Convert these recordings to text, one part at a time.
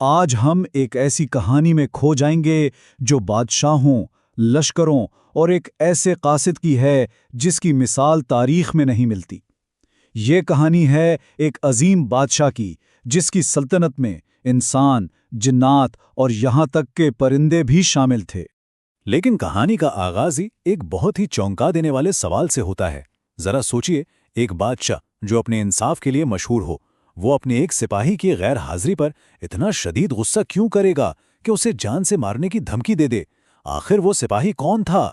آج ہم ایک ایسی کہانی میں کھو جائیں گے جو بادشاہوں، لشکروں اور ایک ایسے قاصد کی ہے جس کی مثال تاریخ میں نہیں ملتی۔ یہ کہانی ہے ایک عظیم بادشاہ کی جس کی سلطنت میں انسان، جنات اور یہاں تک کہ پرندے بھی شامل تھے۔ لیکن کہانی کا آغاز ہی ایک بہت ہی چونکا دینے والے سوال سے ہوتا ہے۔ ذرا سوچئے، ایک بادشاہ جو اپنے انصاف کے لیے مشہور ہو، وہ اپنے ایک سپاہی کی غیر حاضری پر اتنا شدید غصہ کیوں کرے گا کہ اسے جان سے مارنے کی دھمکی دے دے؟ آخر وہ سپاہی کون تھا؟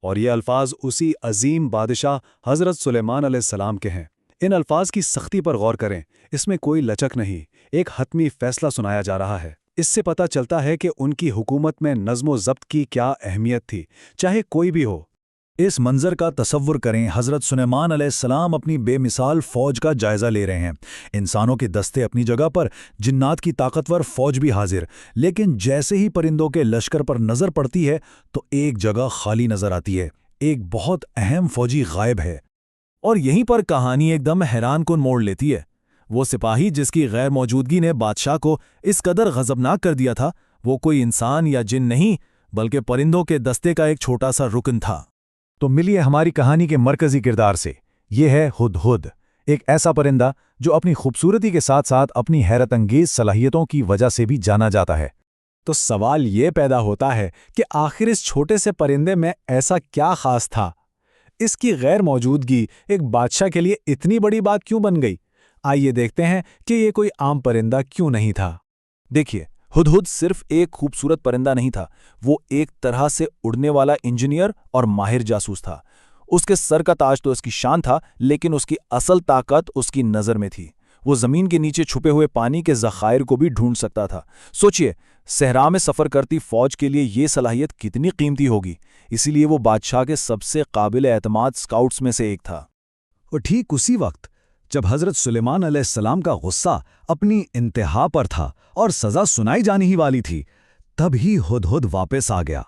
اور یہ الفاظ اسی عظیم بادشاہ حضرت سلیمان علیہ السلام کے ہیں۔ ان الفاظ کی سختی پر غور کریں، اس میں کوئی لچک نہیں، ایک حتمی فیصلہ سنایا جا رہا ہے۔ اس سے پتہ چلتا ہے کہ ان کی حکومت میں نظم و ضبط کی کیا اہمیت تھی، چاہے کوئی بھی ہو۔ اس منظر کا تصور کریں، حضرت سلیمان علیہ السلام اپنی بے مثال فوج کا جائزہ لے رہے ہیں۔ انسانوں کے دستے اپنی جگہ پر، جنات کی طاقتور فوج بھی حاضر، لیکن جیسے ہی پرندوں کے لشکر پر نظر پڑتی ہے تو ایک جگہ خالی نظر آتی ہے، ایک بہت اہم فوجی غائب ہے۔ اور یہیں پر کہانی ایک دم حیران کن موڑ لیتی ہے۔ وہ سپاہی جس کی غیر موجودگی نے بادشاہ کو اس قدر غضبناک کر دیا تھا، وہ کوئی انسان یا جن نہیں بلکہ پرندوں کے دستے کا ایک چھوٹا سا رکن تھا۔ تو ملیے ہماری کہانی کے مرکزی کردار سے۔ یہ ہے ہدہد، ایک ایسا پرندہ جو اپنی خوبصورتی کے ساتھ ساتھ اپنی حیرت انگیز صلاحیتوں کی وجہ سے بھی جانا جاتا ہے۔ تو سوال یہ پیدا ہوتا ہے کہ آخر اس چھوٹے سے پرندے میں ایسا کیا خاص تھا؟ اس کی غیر موجودگی ایک بادشاہ کے لیے اتنی بڑی بات کیوں بن گئی؟ آئیے دیکھتے ہیں کہ یہ کوئی عام پرندہ کیوں نہیں تھا۔ دیکھیے، ہدہد صرف ایک خوبصورت پرندہ نہیں تھا، وہ ایک طرح سے اڑنے والا انجینئر اور ماہر جاسوس تھا۔ اس کے سر کا تاج تو اس کی شان تھا، لیکن اس کی اصل طاقت اس کی نظر میں تھی۔ وہ زمین کے نیچے چھپے ہوئے پانی کے ذخائر کو بھی ڈھونڈ سکتا تھا۔ سوچئے، صحرا میں سفر کرتی فوج کے لیے یہ صلاحیت کتنی قیمتی ہوگی، اسی لیے وہ بادشاہ کے سب سے قابل اعتماد سکاؤٹس میں سے ایک تھا۔ اور ٹھیک اسی وقت جب حضرت سلیمان علیہ السلام کا غصہ اپنی انتہا پر تھا اور سزا سنائی جانی ہی والی تھی، تب ہی ہدہد واپس آ گیا۔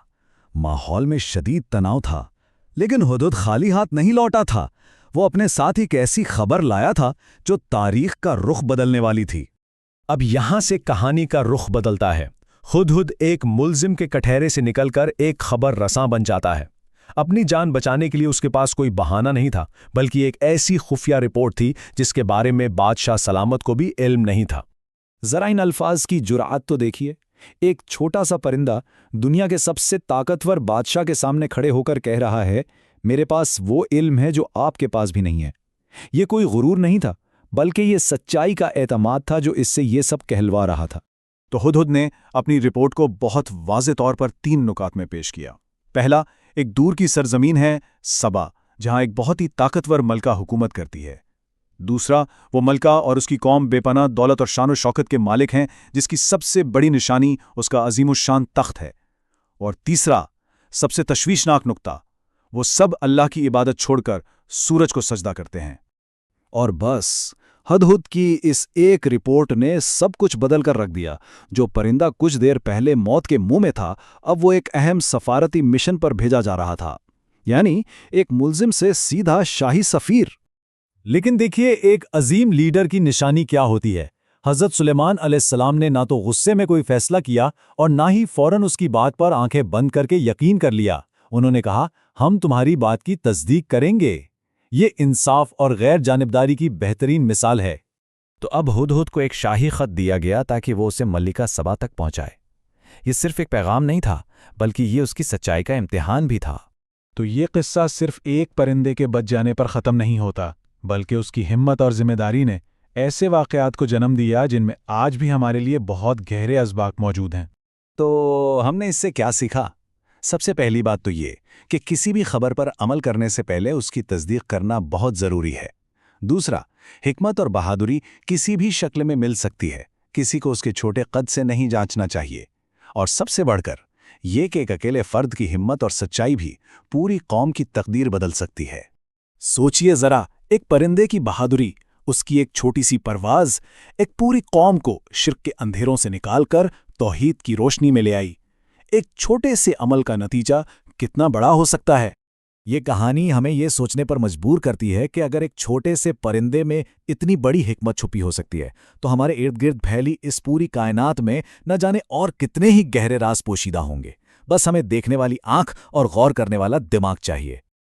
ماحول میں شدید تناؤ تھا، لیکن ہدہد خالی ہاتھ نہیں لوٹا تھا۔ وہ اپنے ساتھ ایک ایسی خبر لایا تھا جو تاریخ کا رخ بدلنے والی تھی۔ اب یہاں سے کہانی کا رخ بدلتا ہے۔ ہدہد ایک ملزم کے کٹہرے سے نکل کر ایک خبر رساں بن جاتا ہے۔ اپنی جان بچانے کے لیے اس کے پاس کوئی بہانہ نہیں تھا، بلکہ ایک ایسی خفیہ رپورٹ تھی جس کے بارے میں بادشاہ سلامت کو بھی علم نہیں تھا۔ ذرا ان الفاظ کی جرأت تو دیکھیے، ایک چھوٹا سا پرندہ دنیا کے سب سے طاقتور بادشاہ کے سامنے کھڑے ہو کر کہہ رہا ہے، میرے پاس وہ علم ہے جو آپ کے پاس بھی نہیں ہے۔ یہ کوئی غرور نہیں تھا، بلکہ یہ سچائی کا اعتماد تھا جو اس سے یہ سب کہلوا رہا تھا۔ تو ہدہد نے اپنی رپورٹ کو بہت واضح طور پر 3 نکات میں پیش کیا۔ پہلا، ایک دور کی سرزمین ہے سبا، جہاں ایک بہت ہی طاقتور ملکہ حکومت کرتی ہے۔ دوسرا، وہ ملکہ اور اس کی قوم بے پناہ دولت اور شان و شوکت کے مالک ہیں، جس کی سب سے بڑی نشانی اس کا عظیم الشان تخت ہے۔ اور تیسرا، سب سے تشویشناک نقطہ، وہ سب اللہ کی عبادت چھوڑ کر سورج کو سجدہ کرتے ہیں۔ اور بس ہدہد کی اس ایک رپورٹ نے سب کچھ بدل کر رکھ دیا۔ جو پرندہ کچھ دیر پہلے موت کے منہ میں تھا، اب وہ ایک اہم سفارتی مشن پر بھیجا جا رہا تھا، یعنی ایک ملزم سے سیدھا شاہی سفیر۔ لیکن دیکھیے، ایک عظیم لیڈر کی نشانی کیا ہوتی ہے۔ حضرت سلیمان علیہ السلام نے نہ تو غصے میں کوئی فیصلہ کیا اور نہ ہی فوراً اس کی بات پر آنکھیں بند کر کے یقین کر لیا۔ انہوں نے کہا، ہم تمہاری بات کی تصدیق کریں گے۔ یہ انصاف اور غیر جانبداری کی بہترین مثال ہے۔ تو اب ہدہد کو ایک شاہی خط دیا گیا تاکہ وہ اسے ملکہ سبا تک پہنچائے۔ یہ صرف ایک پیغام نہیں تھا، بلکہ یہ اس کی سچائی کا امتحان بھی تھا۔ تو یہ قصہ صرف ایک پرندے کے بچ جانے پر ختم نہیں ہوتا، بلکہ اس کی ہمت اور ذمہ داری نے ایسے واقعات کو جنم دیا جن میں آج بھی ہمارے لیے بہت گہرے اسباق موجود ہیں۔ تو ہم نے اس سے کیا سیکھا؟ سب سے پہلی بات تو یہ کہ کسی بھی خبر پر عمل کرنے سے پہلے اس کی تصدیق کرنا بہت ضروری ہے۔ دوسرا، حکمت اور بہادری کسی بھی شکل میں مل سکتی ہے، کسی کو اس کے چھوٹے قد سے نہیں جانچنا چاہیے۔ اور سب سے بڑھ کر یہ کہ ایک اکیلے فرد کی ہمت اور سچائی بھی پوری قوم کی تقدیر بدل سکتی ہے۔ سوچئے ذرا، ایک پرندے کی بہادری، اس کی ایک چھوٹی سی پرواز، ایک پوری قوم کو شرک کے اندھیروں سے نکال کر توحید کی روشنی میں لے آئی۔ ایک چھوٹے سے عمل کا نتیجہ کتنا بڑا ہو سکتا ہے۔ یہ کہانی ہمیں یہ سوچنے پر مجبور کرتی ہے کہ اگر ایک چھوٹے سے پرندے میں اتنی بڑی حکمت چھپی ہو سکتی ہے تو ہمارے ارد گرد پھیلی اس پوری کائنات میں نہ جانے اور کتنے ہی گہرے راز پوشیدہ ہوں گے۔ بس ہمیں دیکھنے والی آنکھ اور غور کرنے والا دماغ چاہیے۔